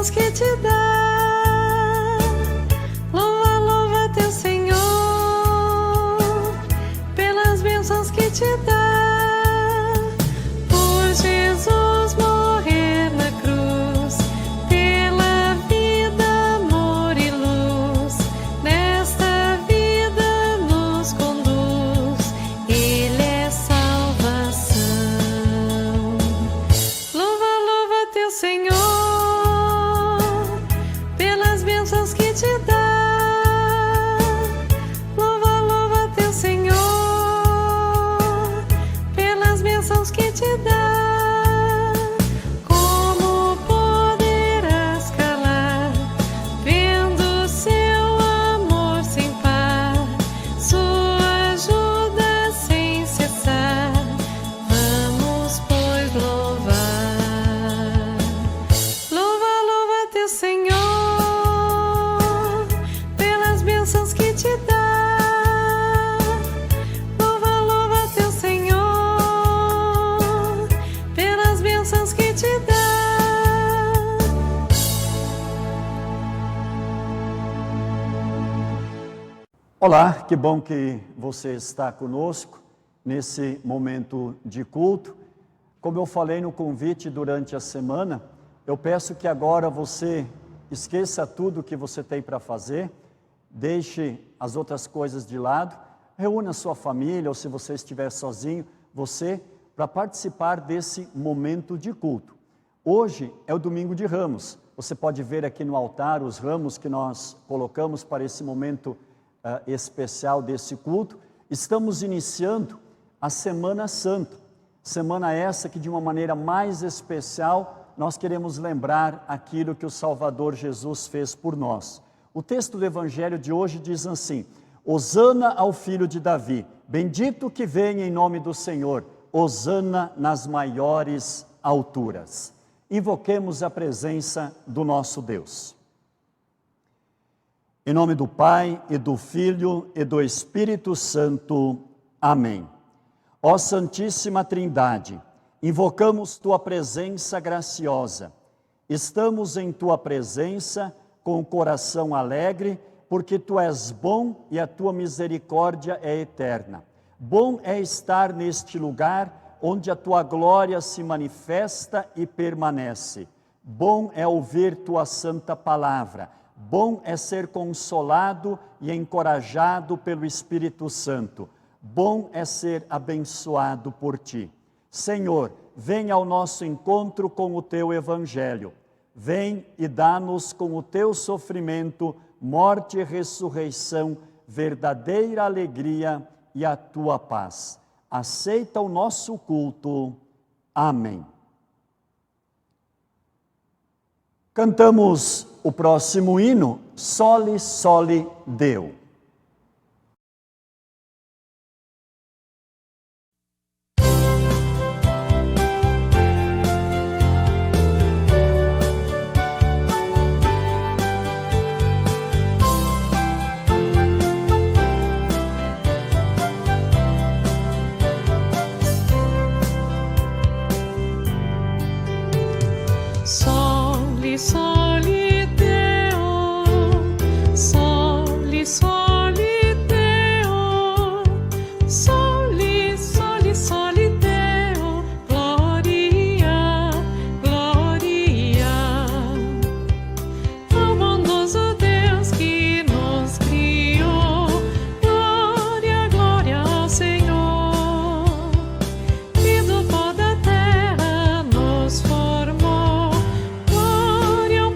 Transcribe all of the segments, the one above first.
bênçãos que te dá. Louva, louva teu Senhor, pelas bênçãos que te dá. Por Jesus morrer na cruz, pela vida, amor e luz, nesta vida nos conduz, Ele é salvação. Louva, louva teu Senhor, pelas bênçãos que te dá. Louva, louva teu Senhor, pelas bênçãos que te dá. Como poderás calar, vendo seu amor sem par, sua ajuda sem cessar? Vamos, pois, louvar. Louva, louva teu Senhor, pelas bênçãos que te dá. Louva, louva teu Senhor, pelas bênçãos que te dá. Olá, que bom que você está conosco nesse momento de culto. Como eu falei no convite durante a semana, eu peço que agora você esqueça tudo que você tem para fazer, deixe as outras coisas de lado, reúna sua família, ou se você estiver sozinho, você, para participar desse momento de culto. Hoje é o Domingo de Ramos. Você pode ver aqui no altar os ramos que nós colocamos para esse momento especial desse culto. Estamos iniciando a Semana Santa. Semana essa que, de uma maneira mais especial, nós queremos lembrar aquilo que o Salvador Jesus fez por nós. O texto do Evangelho de hoje diz assim: Hosana ao filho de Davi, bendito que vem em nome do Senhor, Hosana nas maiores alturas. Invoquemos a presença do nosso Deus. Em nome do Pai, e do Filho, e do Espírito Santo. Amém. Ó Santíssima Trindade, invocamos Tua presença graciosa. Estamos em Tua presença com o coração alegre, porque Tu és bom e a Tua misericórdia é eterna. Bom é estar neste lugar onde a Tua glória se manifesta e permanece. Bom é ouvir Tua santa palavra. Bom é ser consolado e encorajado pelo Espírito Santo. Bom é ser abençoado por Ti. Senhor, vem ao nosso encontro com o Teu Evangelho. Vem e dá-nos com o Teu sofrimento, morte e ressurreição, verdadeira alegria e a Tua paz. Aceita o nosso culto. Amém. Cantamos o próximo hino, Soli, Soli, Deo. Soli, soli, Deo, soli, soli, Deo, soli, soli, soli, Deo, gloria, gloria ao bondoso Deus que nos criou, glória, glória ao Senhor, que do pó da terra nos formou. Glória ao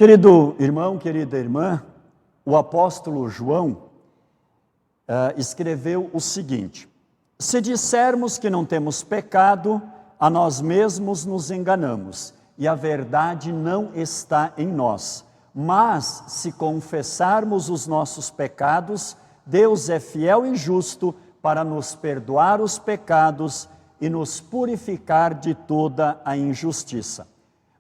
Querido irmão, querida irmã, o apóstolo João escreveu o seguinte: se dissermos que não temos pecado, a nós mesmos nos enganamos, e a verdade não está em nós. Mas, se confessarmos os nossos pecados, Deus é fiel e justo para nos perdoar os pecados e nos purificar de toda a injustiça.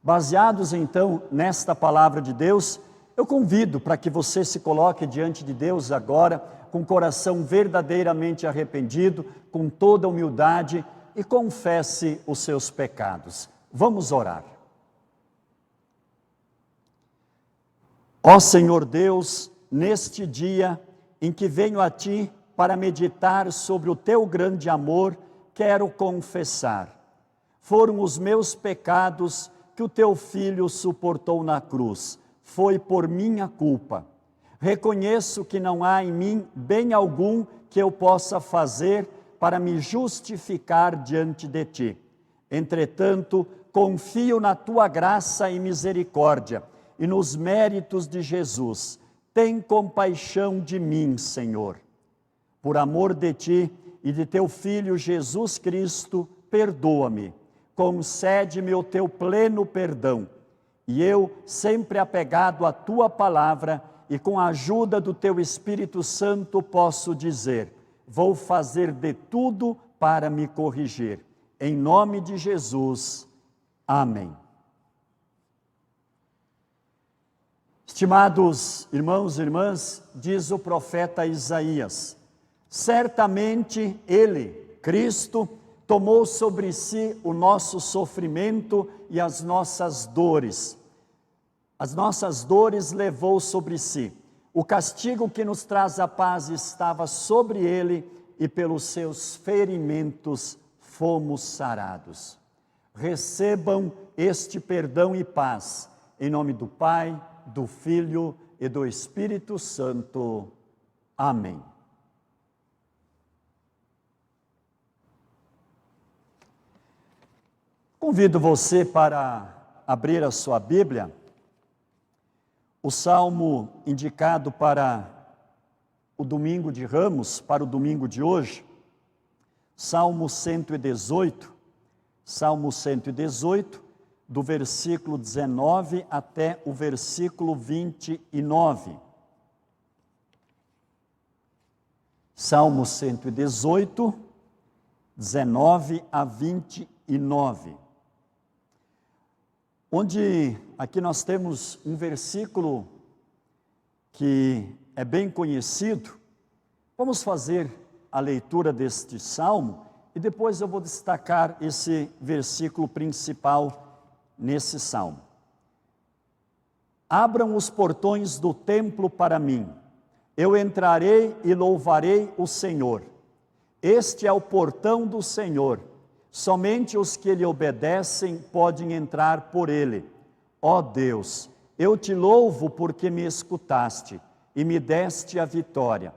Baseados, então, nesta palavra de Deus, eu convido para que você se coloque diante de Deus agora, com o coração verdadeiramente arrependido, com toda humildade, e confesse os seus pecados. Vamos orar. Ó Senhor Deus, neste dia em que venho a Ti para meditar sobre o Teu grande amor, quero confessar. Foram os meus pecados que o Teu Filho suportou na cruz. Foi por minha culpa. Reconheço que não há em mim bem algum que eu possa fazer para me justificar diante de Ti. Entretanto, confio na Tua graça e misericórdia e nos méritos de Jesus. Tem compaixão de mim, Senhor. Por amor de Ti e de Teu Filho Jesus Cristo, perdoa-me. Concede-me o Teu pleno perdão. E eu, sempre apegado à Tua palavra e com a ajuda do Teu Espírito Santo, posso dizer: vou fazer de tudo para me corrigir. Em nome de Jesus. Amém. Estimados irmãos e irmãs, diz o profeta Isaías: certamente Ele, Cristo, tomou sobre si o nosso sofrimento e as nossas dores. As nossas dores levou sobre si. O castigo que nos traz a paz estava sobre Ele, e pelos seus ferimentos fomos sarados. Recebam este perdão e paz, em nome do Pai, do Filho e do Espírito Santo. Amém. Convido você para abrir a sua Bíblia, o salmo indicado para o domingo de Ramos, para o domingo de hoje, Salmo 118, do versículo 19 até o versículo 29. Salmo 118, 19 a 29. Onde aqui nós temos um versículo que é bem conhecido. Vamos fazer a leitura deste salmo e depois eu vou destacar esse versículo principal nesse salmo. Abram os portões do templo para mim, eu entrarei e louvarei o Senhor. Este é o portão do Senhor, somente os que lhe obedecem podem entrar por ele. Ó Deus, eu te louvo porque me escutaste e me deste a vitória.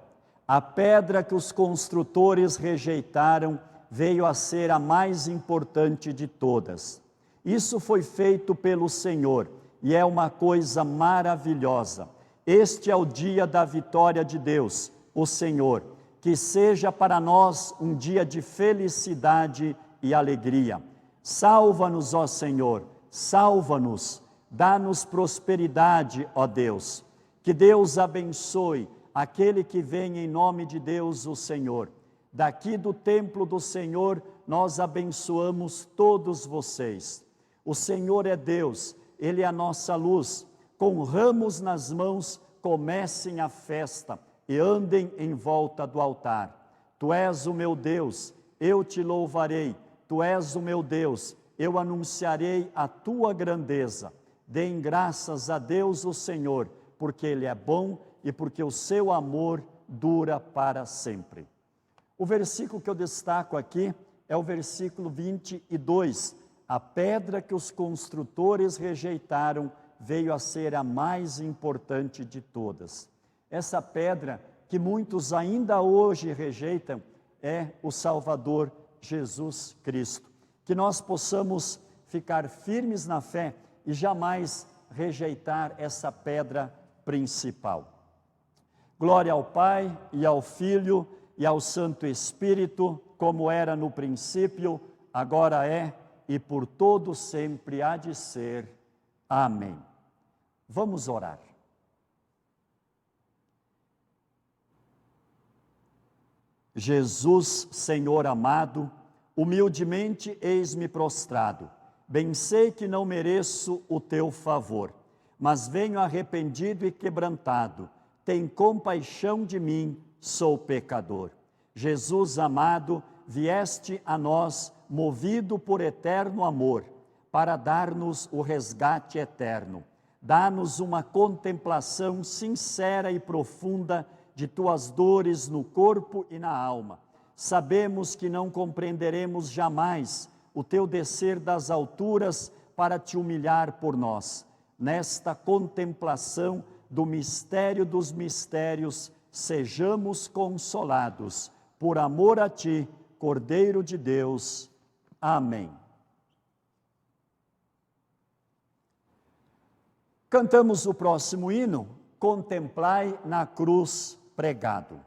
A pedra que os construtores rejeitaram veio a ser a mais importante de todas. Isso foi feito pelo Senhor e é uma coisa maravilhosa. Este é o dia da vitória de Deus, o Senhor. Que seja para nós um dia de felicidade e alegria. Salva-nos, ó Senhor, salva-nos, dá-nos prosperidade, ó Deus. Que Deus abençoe aquele que vem em nome de Deus, o Senhor. Daqui do templo do Senhor, nós abençoamos todos vocês. O Senhor é Deus, Ele é a nossa luz. Com ramos nas mãos, comecem a festa e andem em volta do altar. Tu és o meu Deus, eu te louvarei. Tu és o meu Deus, eu anunciarei a tua grandeza. Deem graças a Deus o Senhor, porque Ele é bom e porque o seu amor dura para sempre. O versículo que eu destaco aqui é o versículo 22. A pedra que os construtores rejeitaram veio a ser a mais importante de todas. Essa pedra que muitos ainda hoje rejeitam é o Salvador Jesus Cristo. Que nós possamos ficar firmes na fé e jamais rejeitar essa pedra principal. Glória ao Pai, e ao Filho, e ao Santo Espírito, como era no princípio, agora é, e por todo sempre há de ser. Amém. Vamos orar. Jesus, Senhor amado, humildemente eis-me prostrado. Bem sei que não mereço o teu favor, mas venho arrependido e quebrantado. Tem compaixão de mim, sou pecador. Jesus amado, vieste a nós, movido por eterno amor, para dar-nos o resgate eterno. Dá-nos uma contemplação sincera e profunda de tuas dores no corpo e na alma. Sabemos que não compreenderemos jamais o teu descer das alturas para te humilhar por nós. Nesta contemplação do mistério dos mistérios, sejamos consolados. Por amor a ti, Cordeiro de Deus. Amém. Cantamos o próximo hino, Contemplai na cruz pregado.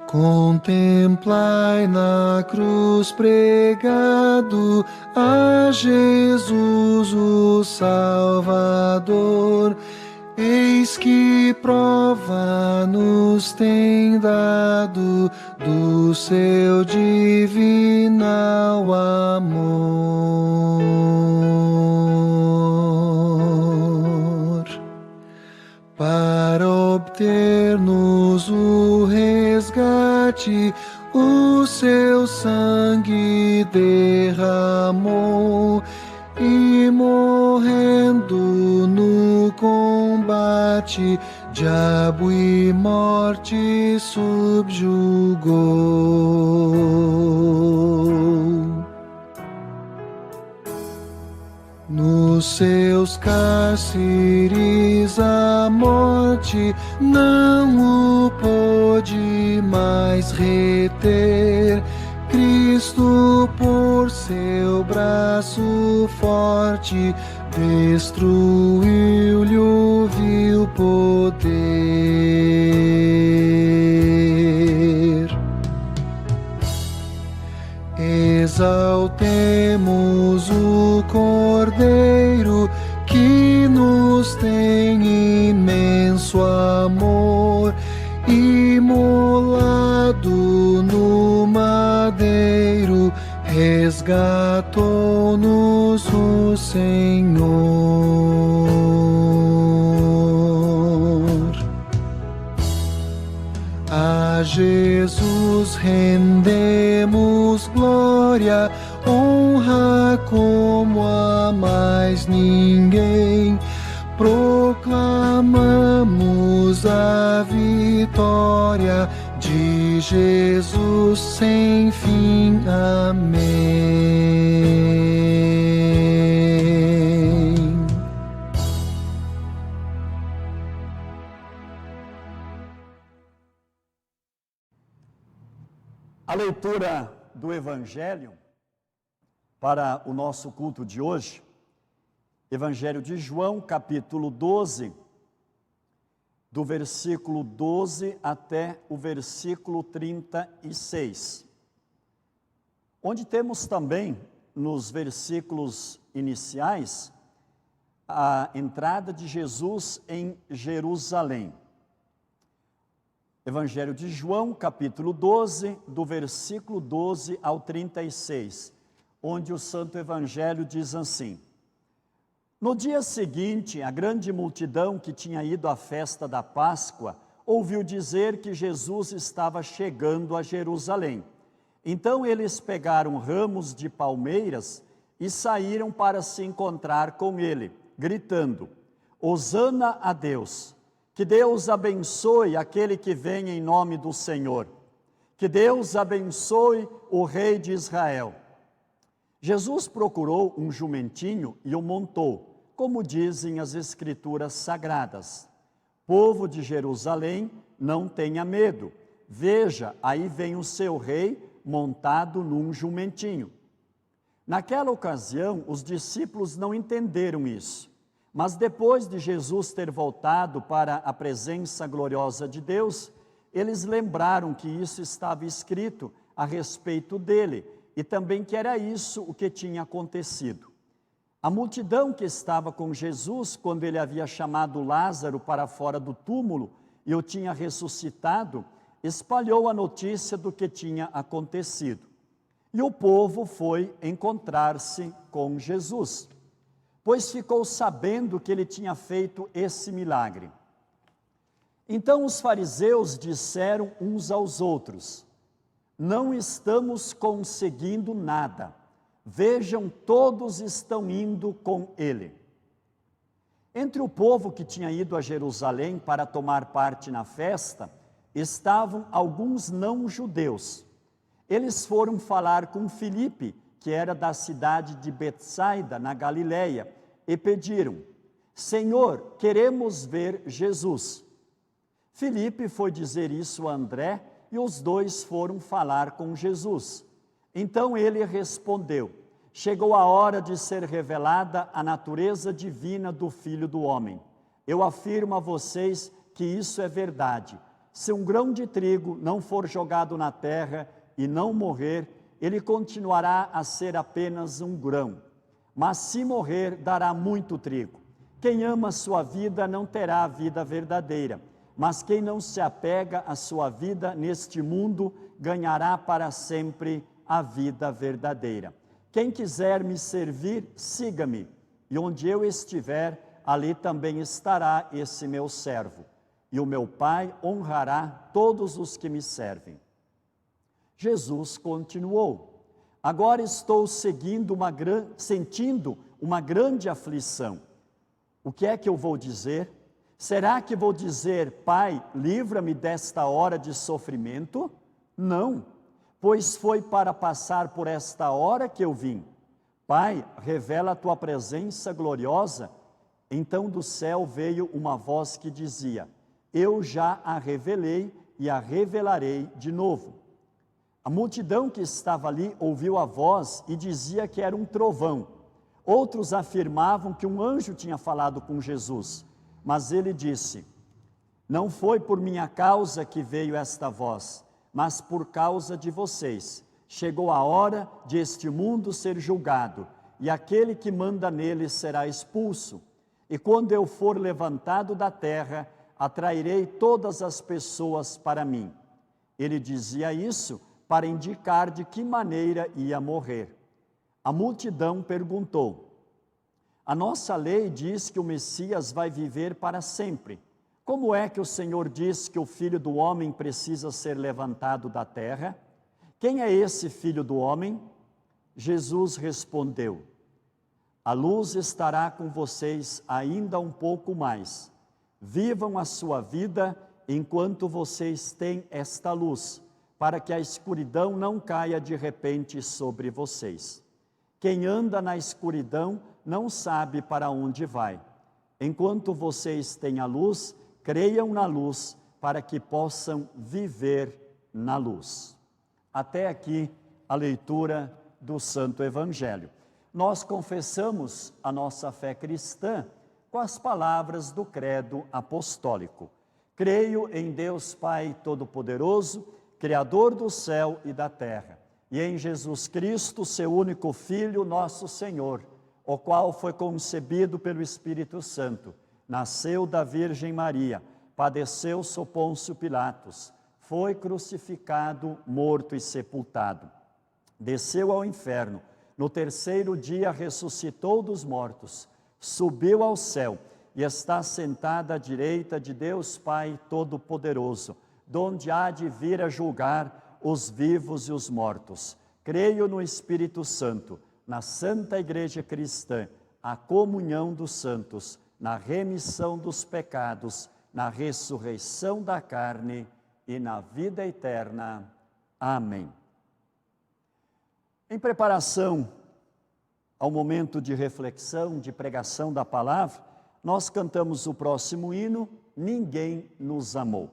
Contemplai na cruz pregado a Jesus o Salvador. Eis que prova nos tem dado do seu divinal amor, para obter-nos o resgate, o seu sangue derramou, e morrendo no combate, diabo e morte subjugou. Nos seus cárceres a morte não o pôde mais reter. Cristo, por seu braço forte, destruiu-lhe o vil poder. Exaltemos o Cordeiro, que nos tem imenso amor, imolado no madeiro, resgatou-nos o Senhor. A Jesus rendemos glória, honra como a mais ninguém. Proclamamos a vitória de Jesus sem fim. Amém. A leitura do Evangelho para o nosso culto de hoje, Evangelho de João, capítulo 12, do versículo 12 até o versículo 36, onde temos também, nos versículos iniciais, a entrada de Jesus em Jerusalém. Evangelho de João, capítulo 12, do versículo 12 ao 36, onde o Santo Evangelho diz assim: No dia seguinte, a grande multidão que tinha ido à festa da Páscoa ouviu dizer que Jesus estava chegando a Jerusalém. Então eles pegaram ramos de palmeiras e saíram para se encontrar com ele, gritando: Hosana a Deus! Que Deus abençoe aquele que vem em nome do Senhor. Que Deus abençoe o Rei de Israel. Jesus procurou um jumentinho e o montou. como dizem as Escrituras Sagradas. Povo de Jerusalém, não tenha medo. Veja, aí vem o seu rei montado num jumentinho. Naquela ocasião, os discípulos não entenderam isso. Mas depois de Jesus ter voltado para a presença gloriosa de Deus, eles lembraram que isso estava escrito a respeito dele e também que era isso o que tinha acontecido. A multidão que estava com Jesus, quando ele havia chamado Lázaro para fora do túmulo e o tinha ressuscitado, espalhou a notícia do que tinha acontecido. E o povo foi encontrar-se com Jesus, pois ficou sabendo que ele tinha feito esse milagre. Então os fariseus disseram uns aos outros: não estamos conseguindo nada. Vejam, todos estão indo com ele. Entre o povo que tinha ido a Jerusalém para tomar parte na festa, estavam alguns não-judeus. Eles foram falar com Filipe, que era da cidade de Betsaida, na Galileia, e pediram: Senhor, queremos ver Jesus. Filipe foi dizer isso a André, e os dois foram falar com Jesus. Então ele respondeu: chegou a hora de ser revelada a natureza divina do Filho do Homem. Eu afirmo a vocês que isso é verdade. Se um grão de trigo não for jogado na terra e não morrer, ele continuará a ser apenas um grão. Mas se morrer, dará muito trigo. Quem ama a sua vida não terá a vida verdadeira. Mas quem não se apega à sua vida neste mundo, ganhará para sempre a vida verdadeira. Quem quiser me servir, siga-me, e onde eu estiver, ali também estará esse meu servo. E o meu Pai honrará todos os que me servem. Jesus continuou: agora estou sentindo uma grande aflição. O que é que eu vou dizer? Será que vou dizer: Pai, livra-me desta hora de sofrimento? Não, pois foi para passar por esta hora que eu vim. Pai, revela a tua presença gloriosa. Então do céu veio uma voz que dizia: eu já a revelei e a revelarei de novo. A multidão que estava ali ouviu a voz e dizia que era um trovão. Outros afirmavam que um anjo tinha falado com Jesus. Mas ele disse: não foi por minha causa que veio esta voz, mas por causa de vocês. Chegou a hora de este mundo ser julgado, e aquele que manda nele será expulso. E quando eu for levantado da terra, atrairei todas as pessoas para mim. Ele dizia isso para indicar de que maneira ia morrer. A multidão perguntou: a nossa lei diz que o Messias vai viver para sempre. Como é que o Senhor diz que o Filho do Homem precisa ser levantado da terra? Quem é esse Filho do Homem? Jesus respondeu: a luz estará com vocês ainda um pouco mais. Vivam a sua vida enquanto vocês têm esta luz, para que a escuridão não caia de repente sobre vocês. Quem anda na escuridão não sabe para onde vai. Enquanto vocês têm a luz, creiam na luz, para que possam viver na luz. Até aqui a leitura do Santo Evangelho. Nós confessamos a nossa fé cristã com as palavras do credo apostólico. Creio em Deus Pai Todo-Poderoso, Criador do céu e da terra, e em Jesus Cristo, seu único Filho, nosso Senhor, o qual foi concebido pelo Espírito Santo, nasceu da Virgem Maria, padeceu sob Pôncio Pilatos, foi crucificado, morto e sepultado. Desceu ao inferno, no terceiro dia ressuscitou dos mortos, subiu ao céu e está sentado à direita de Deus Pai Todo-Poderoso, donde há de vir a julgar os vivos e os mortos. Creio no Espírito Santo, na Santa Igreja Cristã, a comunhão dos santos, na remissão dos pecados, na ressurreição da carne e na vida eterna. Amém. Em preparação ao momento de reflexão, de pregação da palavra, nós cantamos o próximo hino, Ninguém nos amou.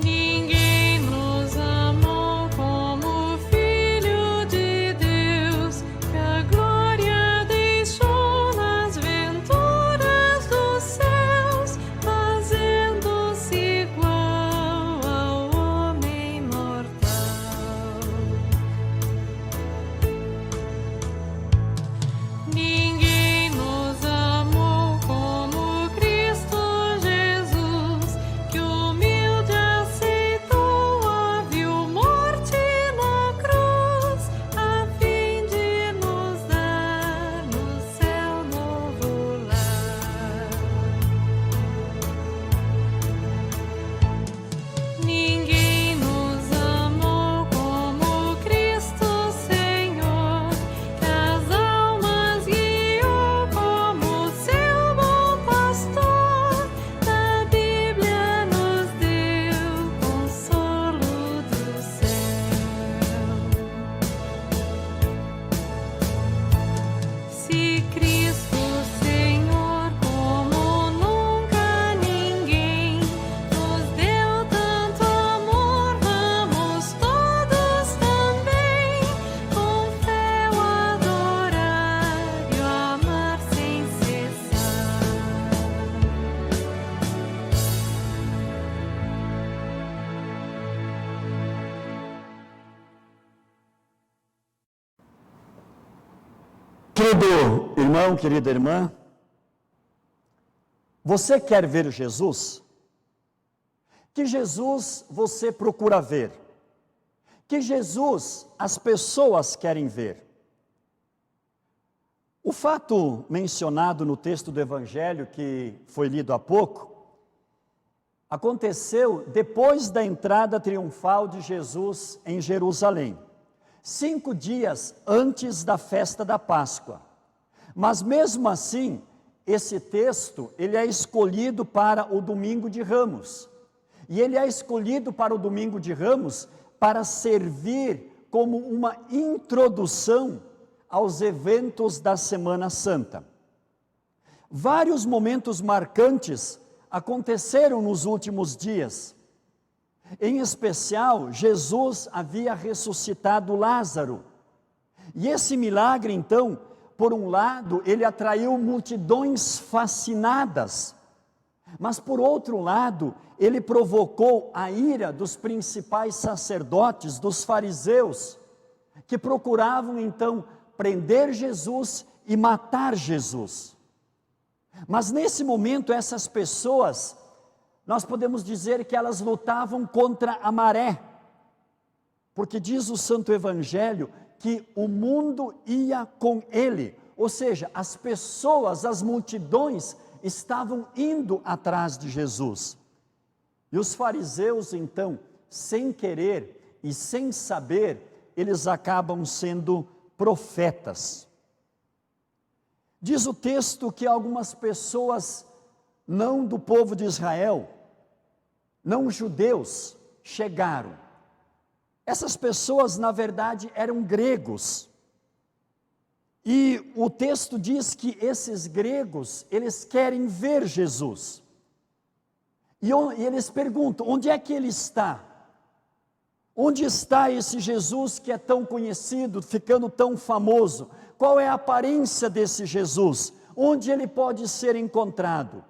Ninguém nos amou como o Filho de Deus, que a glória deixou nas venturas dos céus, fazendo-se igual ao homem mortal. Ninguém nos amou como Cristo Jesus, que humilde aceitou a vil morte na cruz, a fim de nos dar no céu novo lar. Ninguém nos amou como Cristo Senhor, que as almas guiou como seu bom pastor. Na Bíblia nos deu consolo do céu. Se Cristo Senhor, como nunca ninguém, nos deu tanto amor, vamos todos também, com fé o adorar e o amar sem cessar. Querido irmão, querida irmã, você quer ver Jesus? Que Jesus você procura ver? Que Jesus as pessoas querem ver? O fato mencionado no texto do Evangelho, que foi lido há pouco, aconteceu depois da entrada triunfal de Jesus em Jerusalém, 5 dias antes da festa da Páscoa. Mas mesmo assim, esse texto, ele é escolhido para o domingo de Ramos. E ele é escolhido para o domingo de Ramos para servir como uma introdução aos eventos da Semana Santa. Vários momentos marcantes aconteceram nos últimos dias. Em especial, Jesus havia ressuscitado Lázaro. E esse milagre, então, por um lado, ele atraiu multidões fascinadas. Mas, por outro lado, ele provocou a ira dos principais sacerdotes, dos fariseus, que procuravam, então, prender Jesus e matar Jesus. Mas, nesse momento, essas pessoas, nós podemos dizer que elas lutavam contra a maré, porque diz o Santo Evangelho que o mundo ia com ele, ou seja, as pessoas, as multidões estavam indo atrás de Jesus. E os fariseus, então, sem querer e sem saber, eles acabam sendo profetas. Diz o texto que algumas pessoas, não do povo de Israel, não judeus, chegaram. Essas pessoas, na verdade, eram gregos. E o texto diz que esses gregos, eles querem ver Jesus. E eles perguntam, onde é que ele está? Onde está esse Jesus que é tão conhecido, ficando tão famoso? Qual é a aparência desse Jesus? Onde ele pode ser encontrado?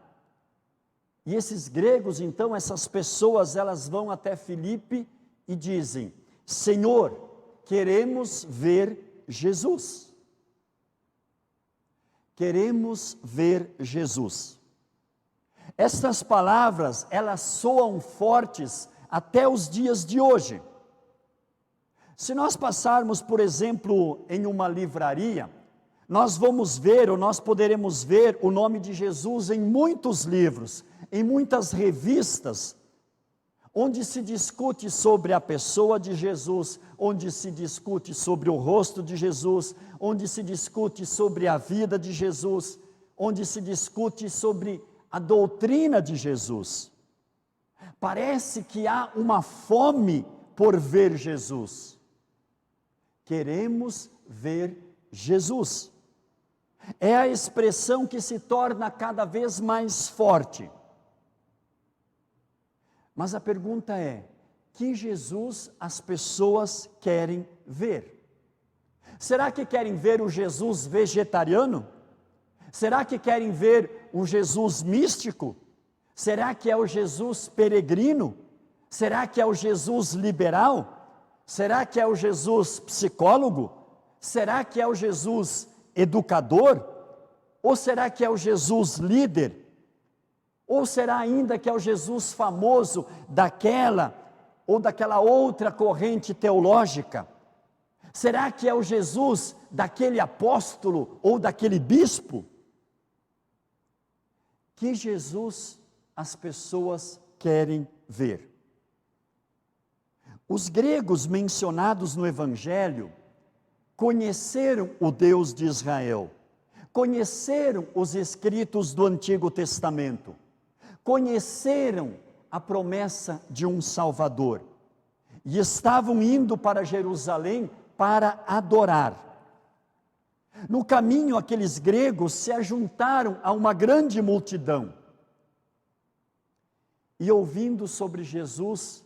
E esses gregos, então, essas pessoas, elas vão até Filipe e dizem, Senhor, queremos ver Jesus. Queremos ver Jesus. Estas palavras, elas soam fortes até os dias de hoje. Se nós passarmos, por exemplo, em uma livraria, nós vamos ver, ou nós poderemos ver o nome de Jesus em muitos livros, em muitas revistas, onde se discute sobre a pessoa de Jesus, onde se discute sobre o rosto de Jesus, onde se discute sobre a vida de Jesus, onde se discute sobre a doutrina de Jesus. Parece que há uma fome por ver Jesus. Queremos ver Jesus. É a expressão que se torna cada vez mais forte. Mas a pergunta é: que Jesus as pessoas querem ver? Será que querem ver o Jesus vegetariano? Será que querem ver o Jesus místico? Será que é o Jesus peregrino? Será que é o Jesus liberal? Será que é o Jesus psicólogo? Será que é o Jesus educador? Ou será que é o Jesus líder? Ou será ainda que é o Jesus famoso daquela ou daquela outra corrente teológica? Será que é o Jesus daquele apóstolo ou daquele bispo? Que Jesus as pessoas querem ver? Os gregos mencionados no Evangelho conheceram o Deus de Israel, conheceram os escritos do Antigo Testamento, conheceram a promessa de um Salvador e estavam indo para Jerusalém para adorar. No caminho, aqueles gregos se ajuntaram a uma grande multidão e, ouvindo sobre Jesus,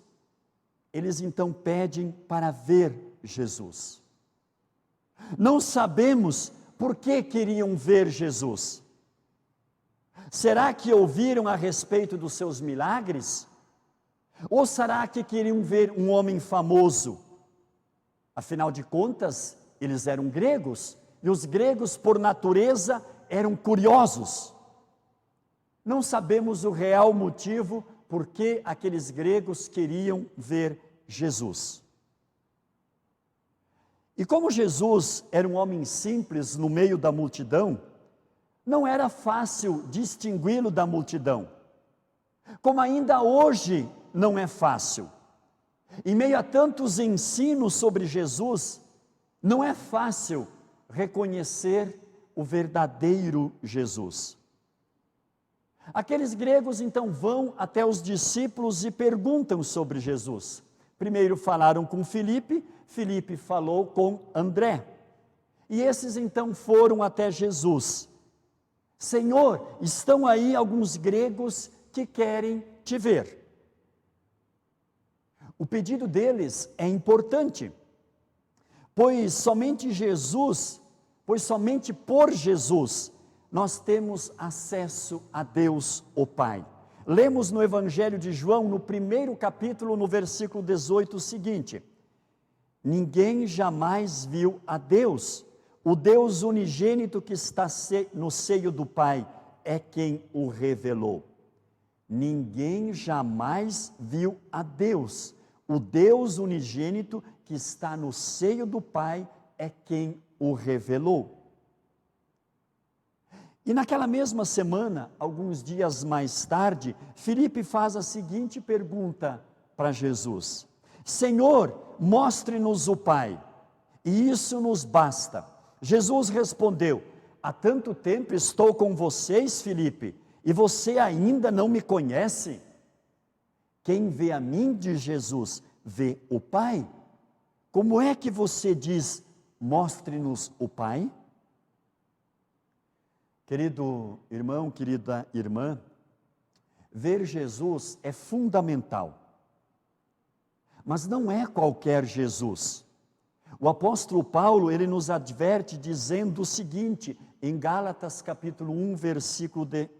eles então pedem para ver Jesus. Não sabemos por que queriam ver Jesus. Será que ouviram a respeito dos seus milagres? Ou será que queriam ver um homem famoso? Afinal de contas, eles eram gregos, e os gregos, por natureza, eram curiosos. Não sabemos o real motivo por que aqueles gregos queriam ver Jesus. E como Jesus era um homem simples no meio da multidão, não era fácil distingui-lo da multidão. Como ainda hoje não é fácil. Em meio a tantos ensinos sobre Jesus, não é fácil reconhecer o verdadeiro Jesus. Aqueles gregos então vão até os discípulos e perguntam sobre Jesus. Primeiro falaram com Filipe, Filipe falou com André. E esses então foram até Jesus. Senhor, estão aí alguns gregos que querem te ver. O pedido deles é importante, pois somente por Jesus, nós temos acesso a Deus, o Pai. Lemos no Evangelho de João, no primeiro capítulo, no versículo 18, o seguinte: ninguém jamais viu a Deus, o Deus unigênito que está no seio do Pai, é quem o revelou. Ninguém jamais viu a Deus, o Deus unigênito que está no seio do Pai, é quem o revelou. E naquela mesma semana, alguns dias mais tarde, Filipe faz a seguinte pergunta para Jesus: Senhor, mostre-nos o Pai, e isso nos basta. Jesus respondeu: há tanto tempo estou com vocês, Filipe, e você ainda não me conhece? Quem vê a mim, diz Jesus, vê o Pai. Como é que você diz, mostre-nos o Pai? Querido irmão, querida irmã, ver Jesus é fundamental, mas não é qualquer Jesus. O apóstolo Paulo, ele nos adverte dizendo o seguinte, em Gálatas capítulo 1,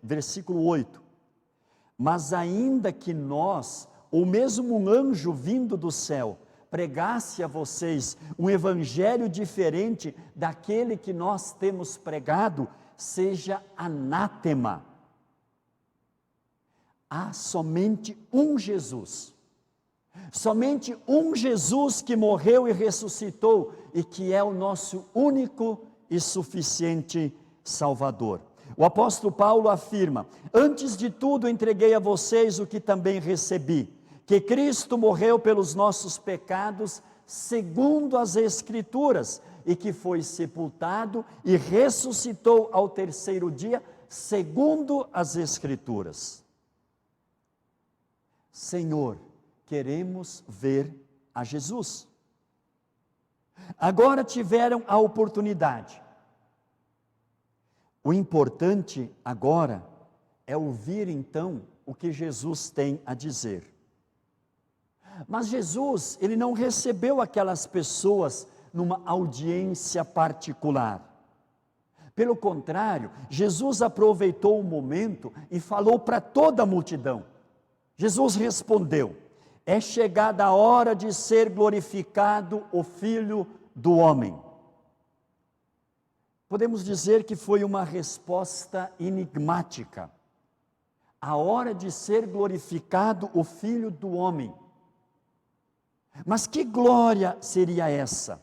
versículo 8, mas ainda que nós, ou mesmo um anjo vindo do céu, pregasse a vocês um evangelho diferente daquele que nós temos pregado, seja anátema. Há somente um Jesus que morreu e ressuscitou e que é o nosso único e suficiente Salvador. O apóstolo Paulo afirma: antes de tudo entreguei a vocês o que também recebi, que Cristo morreu pelos nossos pecados, segundo as Escrituras, e que foi sepultado e ressuscitou ao terceiro dia, segundo as Escrituras. Senhor, queremos ver a Jesus. Agora tiveram a oportunidade. O importante agora é ouvir então o que Jesus tem a dizer. Mas Jesus, ele não recebeu aquelas pessoas numa audiência particular. Pelo contrário, Jesus aproveitou o momento e falou para toda a multidão. Jesus respondeu: é chegada a hora de ser glorificado o Filho do Homem. Podemos dizer que foi uma resposta enigmática. A hora de ser glorificado o Filho do Homem. Mas que glória seria essa?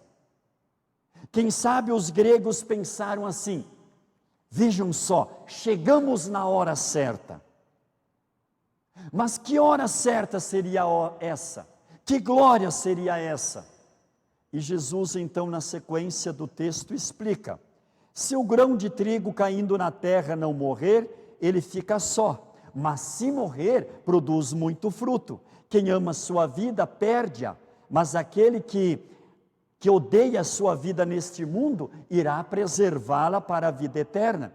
Quem sabe os gregos pensaram assim: vejam só, chegamos na hora certa. Mas que hora certa seria essa? Que glória seria essa? E Jesus então, na sequência do texto, explica: se o grão de trigo caindo na terra não morrer, ele fica só, mas se morrer, produz muito fruto. Quem ama sua vida, perde-a, mas aquele que odeia a sua vida neste mundo, irá preservá-la para a vida eterna.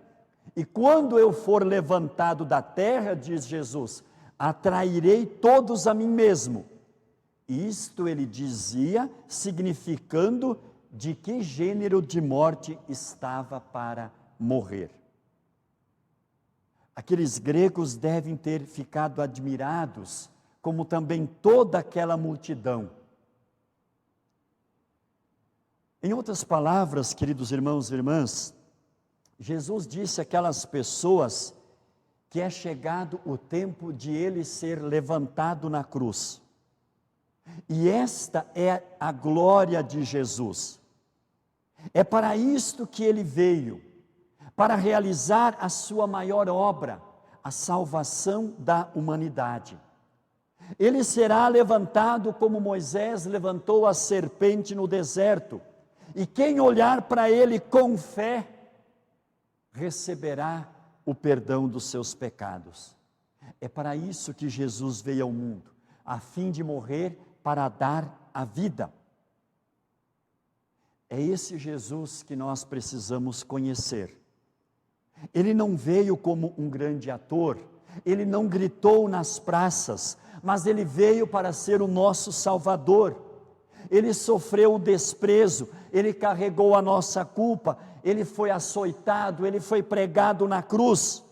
E quando eu for levantado da terra, diz Jesus, atrairei todos a mim mesmo. Isto ele dizia, significando de que gênero de morte estava para morrer. Aqueles gregos devem ter ficado admirados, como também toda aquela multidão. Em outras palavras, queridos irmãos e irmãs, Jesus disse àquelas pessoas que é chegado o tempo de ele ser levantado na cruz. E esta é a glória de Jesus. É para isto que ele veio, para realizar a sua maior obra, a salvação da humanidade. Ele será levantado como Moisés levantou a serpente no deserto, e quem olhar para ele com fé, receberá o perdão dos seus pecados. É para isso que Jesus veio ao mundo, a fim de morrer para dar a vida. É esse Jesus que nós precisamos conhecer. Ele não veio como um grande ator, ele não gritou nas praças, mas ele veio para ser o nosso Salvador. Ele sofreu o desprezo, ele carregou a nossa culpa, ele foi açoitado, ele foi pregado na cruz.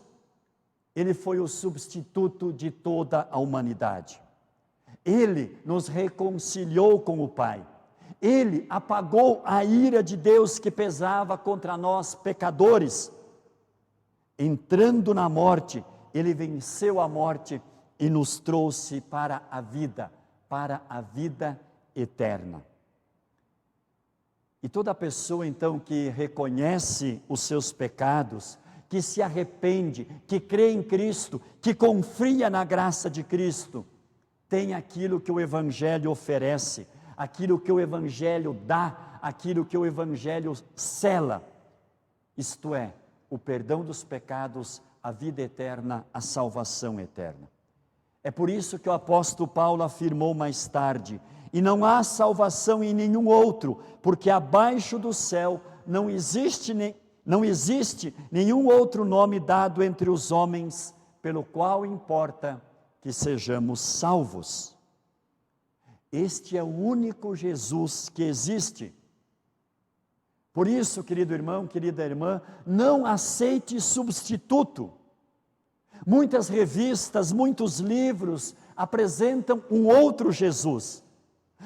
Ele foi o substituto de toda a humanidade. Ele nos reconciliou com o Pai. Ele apagou a ira de Deus que pesava contra nós pecadores. Entrando na morte, ele venceu a morte e nos trouxe para a vida eterna. E toda pessoa então que reconhece os seus pecados, que se arrepende, que crê em Cristo, que confia na graça de Cristo, tem aquilo que o Evangelho oferece, aquilo que o Evangelho dá, aquilo que o Evangelho cela, isto é, o perdão dos pecados, a vida eterna, a salvação eterna. É por isso que o apóstolo Paulo afirmou mais tarde: e não há salvação em nenhum outro, porque abaixo do céu não existe nenhum outro nome dado entre os homens, pelo qual importa que sejamos salvos. Este é o único Jesus que existe. Por isso, querido irmão, querida irmã, não aceite substituto. Muitas revistas, muitos livros apresentam um outro Jesus.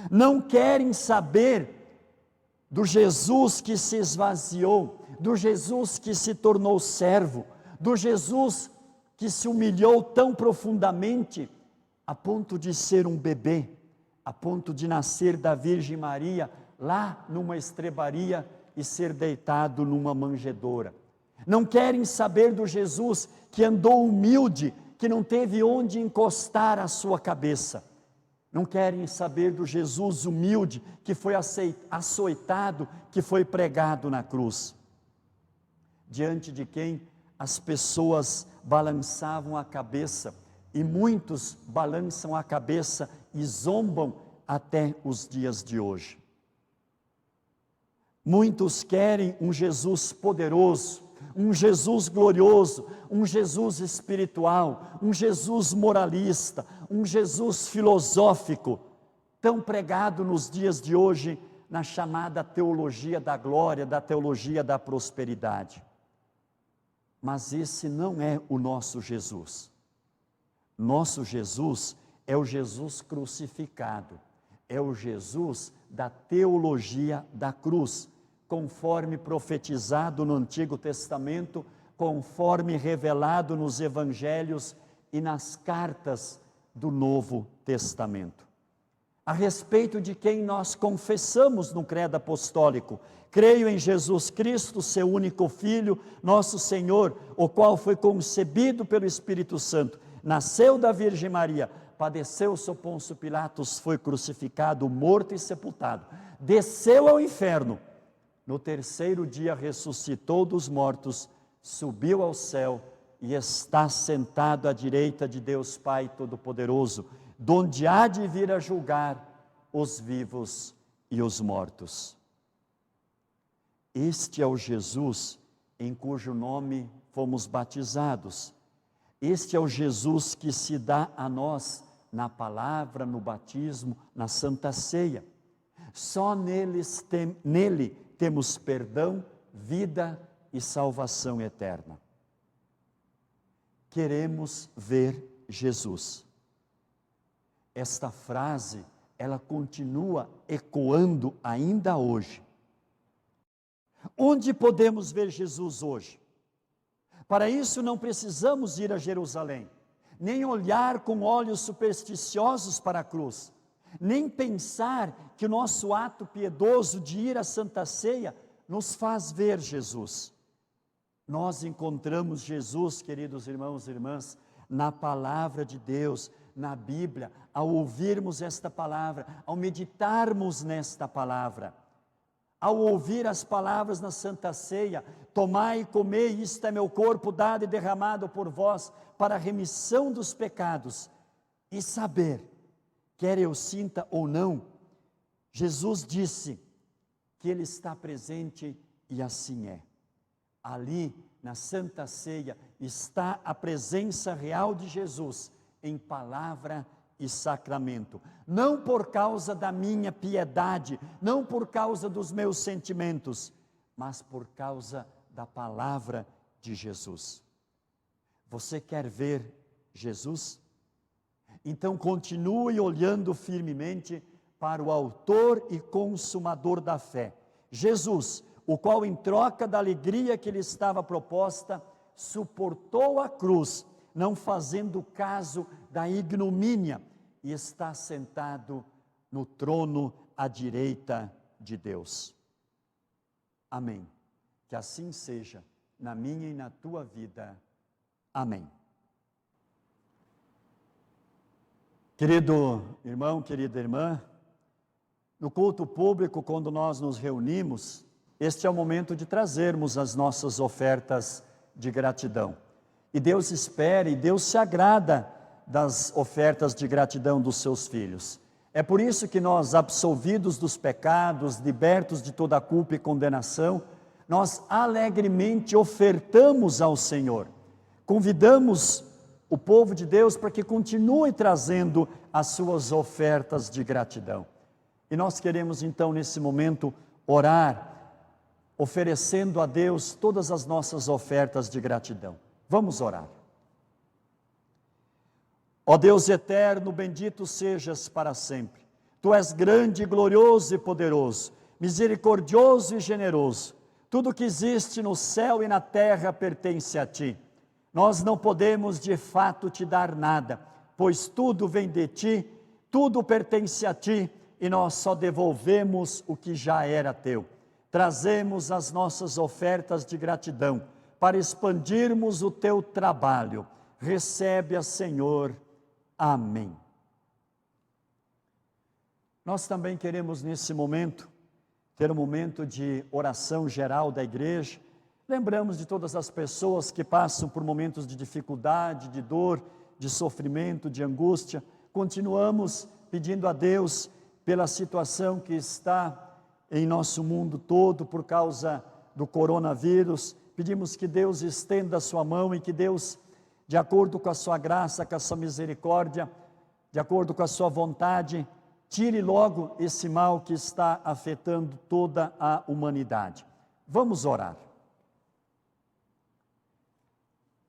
Não querem saber do Jesus que se esvaziou, do Jesus que se tornou servo, do Jesus que se humilhou tão profundamente a ponto de ser um bebê, a ponto de nascer da Virgem Maria lá numa estrebaria e ser deitado numa manjedoura. Não querem saber do Jesus que andou humilde, que não teve onde encostar a sua cabeça. Não querem saber do Jesus humilde que foi açoitado, que foi pregado na cruz. Diante de quem as pessoas balançavam a cabeça, e muitos balançam a cabeça e zombam até os dias de hoje. Muitos querem um Jesus poderoso, um Jesus glorioso, um Jesus espiritual, um Jesus moralista, um Jesus filosófico, tão pregado nos dias de hoje na chamada teologia da glória, da teologia da prosperidade. Mas esse não é o nosso Jesus. Nosso Jesus é o Jesus crucificado, é o Jesus da teologia da cruz, conforme profetizado no Antigo Testamento, conforme revelado nos Evangelhos e nas cartas do Novo Testamento. A respeito de quem nós confessamos no credo apostólico: creio em Jesus Cristo, seu único Filho, nosso Senhor, o qual foi concebido pelo Espírito Santo, nasceu da Virgem Maria, padeceu sob Pôncio Pilatos, foi crucificado, morto e sepultado, desceu ao inferno, no terceiro dia ressuscitou dos mortos, subiu ao céu e está sentado à direita de Deus Pai Todo-Poderoso, donde há de vir a julgar os vivos e os mortos. Este é o Jesus em cujo nome fomos batizados. Este é o Jesus que se dá a nós na palavra, no batismo, na Santa Ceia. Só nele temos perdão, vida e salvação eterna. Queremos ver Jesus. Esta frase, ela continua ecoando ainda hoje. Onde podemos ver Jesus hoje? Para isso não precisamos ir a Jerusalém, nem olhar com olhos supersticiosos para a cruz, nem pensar que o nosso ato piedoso de ir à Santa Ceia nos faz ver Jesus. Nós encontramos Jesus, queridos irmãos e irmãs, na palavra de Deus, na Bíblia, ao ouvirmos esta palavra, ao meditarmos nesta palavra. Ao ouvir as palavras na Santa Ceia: tomai e comei, isto é meu corpo dado e derramado por vós para a remissão dos pecados, e saber, quer eu sinta ou não, Jesus disse que Ele está presente e assim é. Ali na Santa Ceia está a presença real de Jesus em palavra e sacramento, não por causa da minha piedade, não por causa dos meus sentimentos, mas por causa da palavra de Jesus. Você quer ver Jesus? Então continue olhando firmemente para o autor e consumador da fé, Jesus, o qual, em troca da alegria que lhe estava proposta, suportou a cruz, não fazendo caso da ignomínia, e está sentado no trono à direita de Deus. Amém. Que assim seja na minha e na tua vida. Amém. Querido irmão, querida irmã, no culto público, quando nós nos reunimos, este é o momento de trazermos as nossas ofertas de gratidão. E Deus espera e Deus se agrada das ofertas de gratidão dos seus filhos. É por isso que nós, absolvidos dos pecados, libertos de toda a culpa e condenação, nós alegremente ofertamos ao Senhor. Convidamos o povo de Deus para que continue trazendo as suas ofertas de gratidão. E nós queremos então nesse momento orar, oferecendo a Deus todas as nossas ofertas de gratidão. Vamos orar. Ó Deus eterno, bendito sejas para sempre. Tu és grande, glorioso e poderoso, misericordioso e generoso. Tudo que existe no céu e na terra pertence a Ti. Nós não podemos de fato Te dar nada, pois tudo vem de Ti, tudo pertence a Ti, e nós só devolvemos o que já era Teu. Trazemos as nossas ofertas de gratidão, para expandirmos o Teu trabalho. Recebe-a, Senhor. Amém. Nós também queremos nesse momento ter um momento de oração geral da igreja. Lembramos de todas as pessoas que passam por momentos de dificuldade, de dor, de sofrimento, de angústia. Continuamos pedindo a Deus pela situação que está em nosso mundo todo por causa do coronavírus. Pedimos que Deus estenda a sua mão e que Deus, de acordo com a sua graça, com a sua misericórdia, de acordo com a sua vontade, tire logo esse mal que está afetando toda a humanidade. Vamos orar.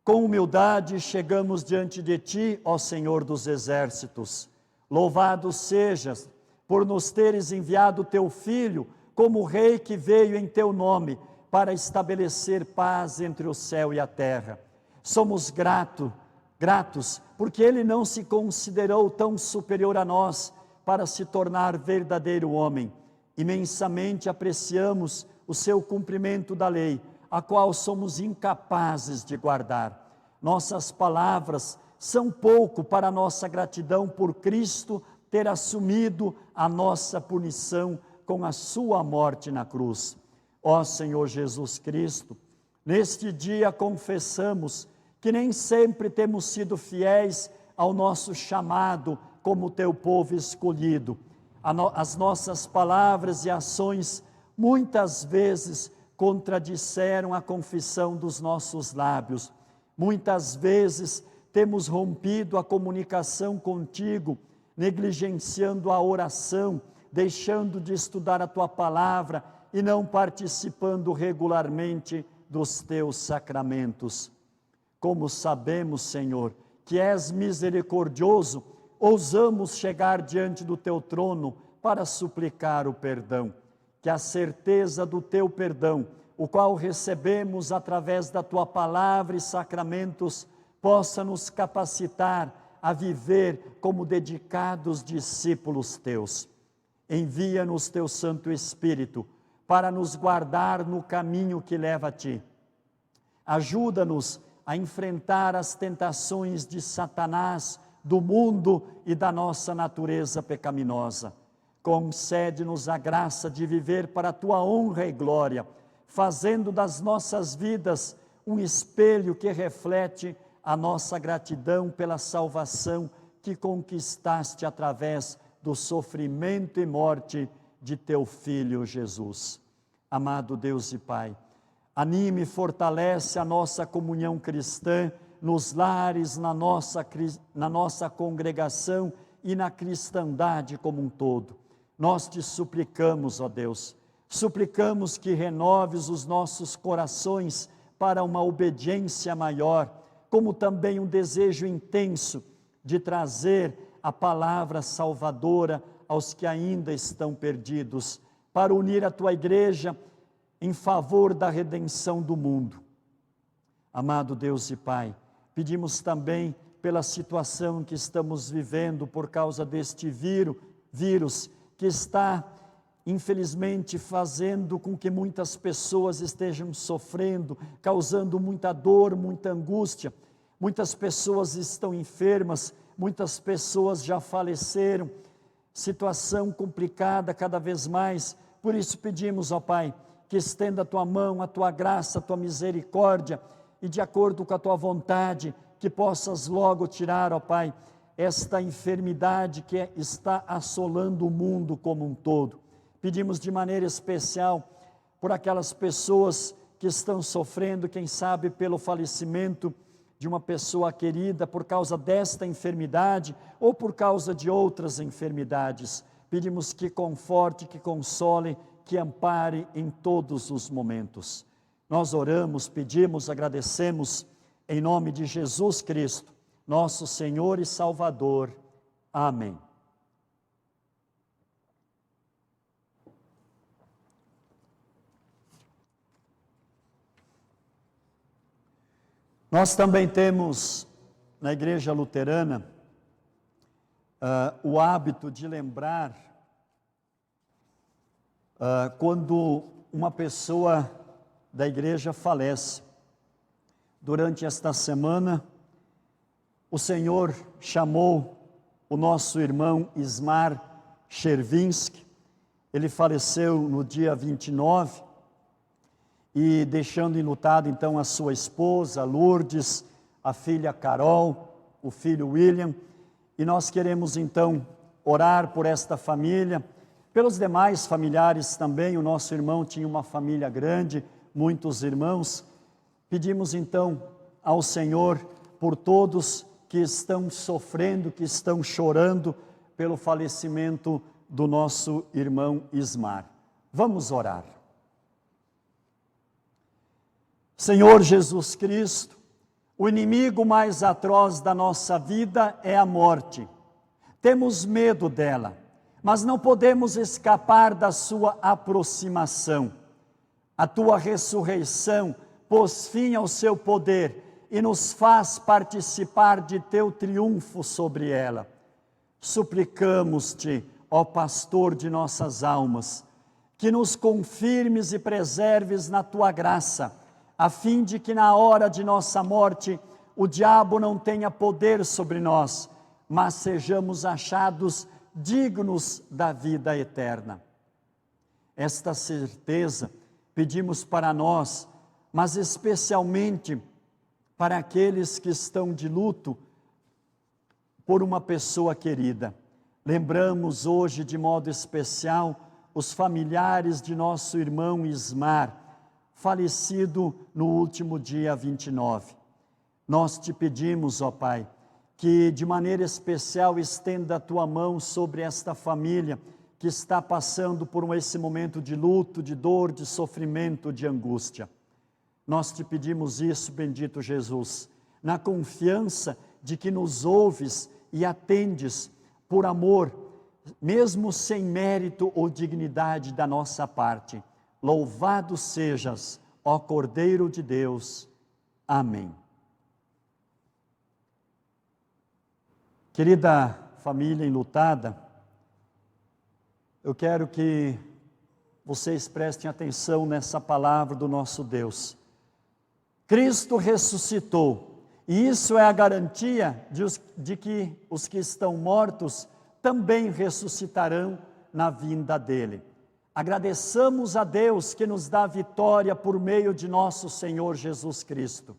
Com humildade chegamos diante de Ti, ó Senhor dos exércitos. Louvado sejas por nos teres enviado Teu Filho como Rei que veio em Teu nome para estabelecer paz entre o céu e a terra. Somos gratos porque Ele não se considerou tão superior a nós para se tornar verdadeiro homem. Imensamente apreciamos o Seu cumprimento da lei, a qual somos incapazes de guardar. Nossas palavras são pouco para a nossa gratidão por Cristo ter assumido a nossa punição com a sua morte na cruz. Ó Senhor Jesus Cristo, neste dia confessamos que nem sempre temos sido fiéis ao nosso chamado como Teu povo escolhido. As nossas palavras e ações muitas vezes contradisseram a confissão dos nossos lábios. Muitas vezes temos rompido a comunicação contigo, negligenciando a oração, deixando de estudar a Tua palavra e não participando regularmente dos Teus sacramentos. Como sabemos, Senhor, que és misericordioso, ousamos chegar diante do Teu trono para suplicar o perdão. Que a certeza do Teu perdão, o qual recebemos através da Tua palavra e sacramentos, possa nos capacitar a viver como dedicados discípulos Teus. Envia-nos Teu Santo Espírito para nos guardar no caminho que leva a Ti. Ajuda-nos a enfrentar as tentações de Satanás, do mundo e da nossa natureza pecaminosa. Concede-nos a graça de viver para a Tua honra e glória, fazendo das nossas vidas um espelho que reflete a nossa gratidão pela salvação que conquistaste através do sofrimento e morte de Teu Filho Jesus. Amado Deus e Pai, anime e fortalece a nossa comunhão cristã nos lares, na nossa congregação e na cristandade como um todo. Nós Te suplicamos, ó Deus, suplicamos que renoves os nossos corações para uma obediência maior, como também um desejo intenso de trazer a palavra salvadora aos que ainda estão perdidos, para unir a Tua igreja em favor da redenção do mundo. Amado Deus e Pai, pedimos também pela situação que estamos vivendo por causa deste vírus que está, infelizmente, fazendo com que muitas pessoas estejam sofrendo, causando muita dor, muita angústia. Muitas pessoas estão enfermas, muitas pessoas já faleceram. Situação complicada cada vez mais. Por isso pedimos, ó Pai, que estenda a Tua mão, a Tua graça, a Tua misericórdia, e de acordo com a Tua vontade, que possas logo tirar, ó Pai, esta enfermidade que está assolando o mundo como um todo. Pedimos de maneira especial por aquelas pessoas que estão sofrendo, quem sabe pelo falecimento de uma pessoa querida por causa desta enfermidade ou por causa de outras enfermidades. Pedimos que conforte, que console, que ampare em todos os momentos. Nós oramos, pedimos, agradecemos em nome de Jesus Cristo, nosso Senhor e Salvador. Amém. Nós também temos na Igreja Luterana o hábito de lembrar quando uma pessoa da igreja falece. Durante esta semana, o Senhor chamou o nosso irmão Ismar Chervinsky. Ele faleceu no dia 29, e deixando enlutado então a sua esposa, Lourdes, a filha Carol, o filho William, e nós queremos então orar por esta família, pelos demais familiares também. O nosso irmão tinha uma família grande, muitos irmãos. Pedimos então ao Senhor por todos que estão sofrendo, que estão chorando pelo falecimento do nosso irmão Ismar. Vamos orar. Senhor Jesus Cristo, o inimigo mais atroz da nossa vida é a morte. Temos medo dela, mas não podemos escapar da sua aproximação. A tua ressurreição pôs fim ao seu poder e nos faz participar de teu triunfo sobre ela. Suplicamos-te, ó pastor de nossas almas, que nos confirmes e preserves na tua graça, a fim de que na hora de nossa morte o diabo não tenha poder sobre nós, mas sejamos achados dignos da vida eterna. Esta certeza pedimos para nós, mas especialmente para aqueles que estão de luto por uma pessoa querida. Lembramos hoje de modo especial os familiares de nosso irmão Ismar, falecido no último dia 29. Nós te pedimos, ó Pai, que de maneira especial estenda a tua mão sobre esta família que está passando por esse momento de luto, de dor, de sofrimento, de angústia. Nós te pedimos isso, bendito Jesus, na confiança de que nos ouves e atendes por amor, mesmo sem mérito ou dignidade da nossa parte. Louvado sejas, ó Cordeiro de Deus. Amém. Querida família enlutada, eu quero que vocês prestem atenção nessa palavra do nosso Deus. Cristo ressuscitou, e isso é a garantia de que os que estão mortos também ressuscitarão na vinda dele. Agradeçamos a Deus que nos dá vitória por meio de nosso Senhor Jesus Cristo.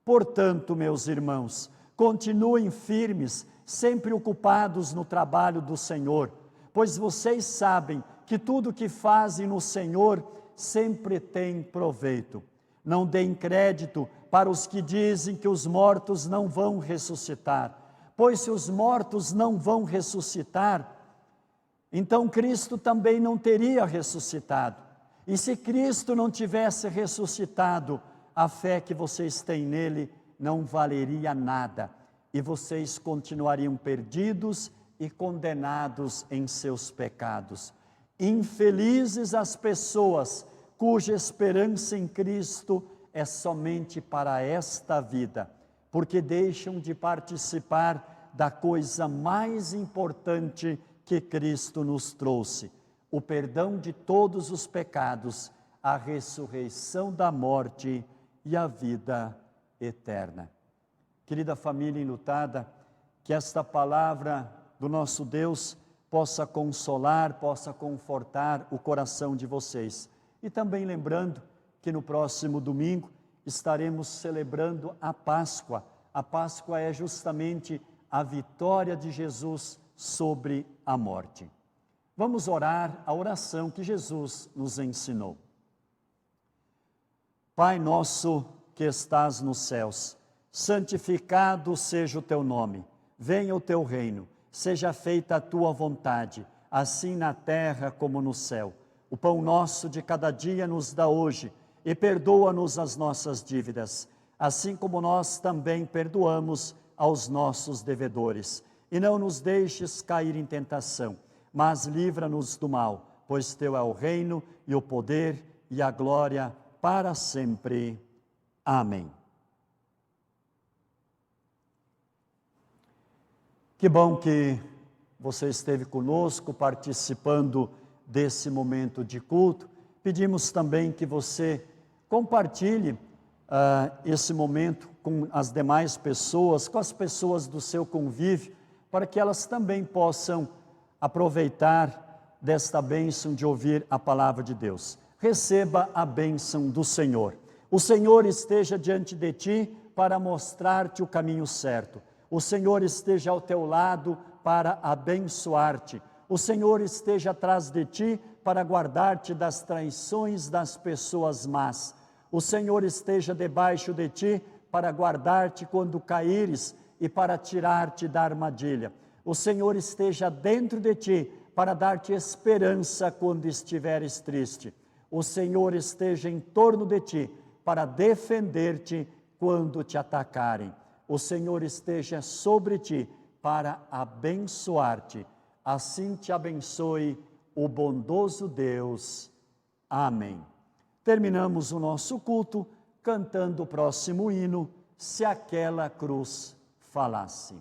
Portanto, meus irmãos, continuem firmes, sempre ocupados no trabalho do Senhor, pois vocês sabem que tudo o que fazem no Senhor sempre tem proveito. Não deem crédito para os que dizem que os mortos não vão ressuscitar, pois se os mortos não vão ressuscitar, então Cristo também não teria ressuscitado. E se Cristo não tivesse ressuscitado, a fé que vocês têm nele não valeria nada, e vocês continuariam perdidos e condenados em seus pecados. Infelizes as pessoas cuja esperança em Cristo é somente para esta vida, porque deixam de participar da coisa mais importante que Cristo nos trouxe: o perdão de todos os pecados, a ressurreição da morte e a vida eterna. Querida família enlutada, que esta palavra do nosso Deus possa consolar, possa confortar o coração de vocês. E também lembrando que no próximo domingo estaremos celebrando a Páscoa. A Páscoa é justamente a vitória de Jesus sobre a morte. Vamos orar a oração que Jesus nos ensinou. Pai nosso que estás nos céus, santificado seja o teu nome. Venha o teu reino, seja feita a tua vontade, assim na terra como no céu. O pão nosso de cada dia nos dá hoje, e perdoa-nos as nossas dívidas, assim como nós também perdoamos aos nossos devedores. E não nos deixes cair em tentação, mas livra-nos do mal, pois teu é o reino e o poder e a glória para sempre. Amém. Que bom que você esteve conosco participando desse momento de culto. Pedimos também que você compartilhe esse momento com as demais pessoas, com as pessoas do seu convívio, para que elas também possam aproveitar desta bênção de ouvir a palavra de Deus. Receba a bênção do Senhor. O Senhor esteja diante de ti para mostrar-te o caminho certo. O Senhor esteja ao teu lado para abençoar-te. O Senhor esteja atrás de ti para guardar-te das traições das pessoas más. O Senhor esteja debaixo de ti para guardar-te quando caíres e para tirar-te da armadilha. O Senhor esteja dentro de ti para dar-te esperança quando estiveres triste. O Senhor esteja em torno de ti para defender-te quando te atacarem. O Senhor esteja sobre ti para abençoar-te. Assim te abençoe o bondoso Deus. Amém. Terminamos o nosso culto cantando o próximo hino, Se Aquela Cruz Falasse.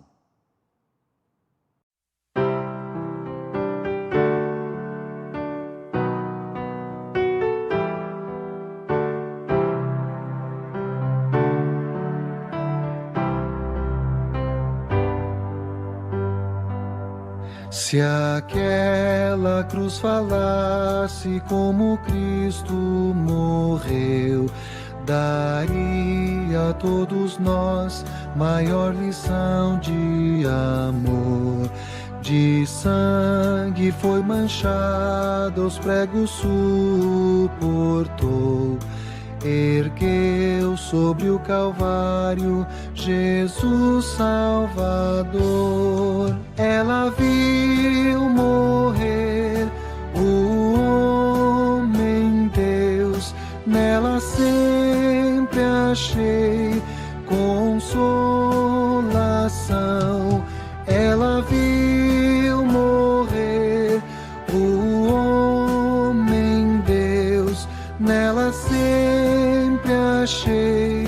Se aquela cruz falasse como Cristo morreu, daria a todos nós maior lição de amor. De sangue foi manchado, os pregos suportou. Ergueu sobre o Calvário Jesus Salvador. Ela viu morrer o homem Deus, nela sempre achei consolação. Ela viu morrer o homem Deus, nela sempre achei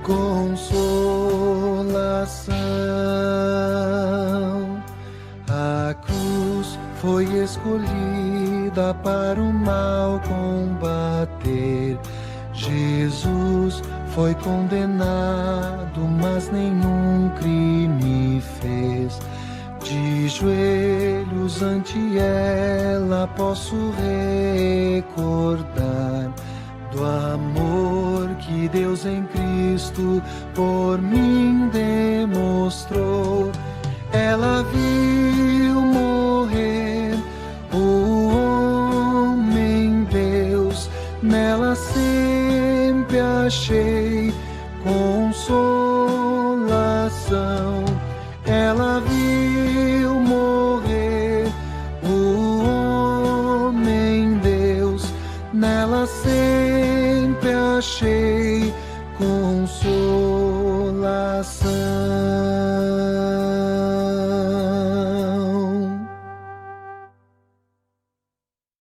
consolação. A cruz foi escolhida para o mal combater. Jesus foi condenado, mas nenhum crime fez. De joelhos ante ela posso recordar do amor que Deus em Cristo por mim demonstrou. Ela viu morrer o homem Deus, nela sempre achei consolação. Ela viu morrer o homem Deus, nela sempre achei consolação.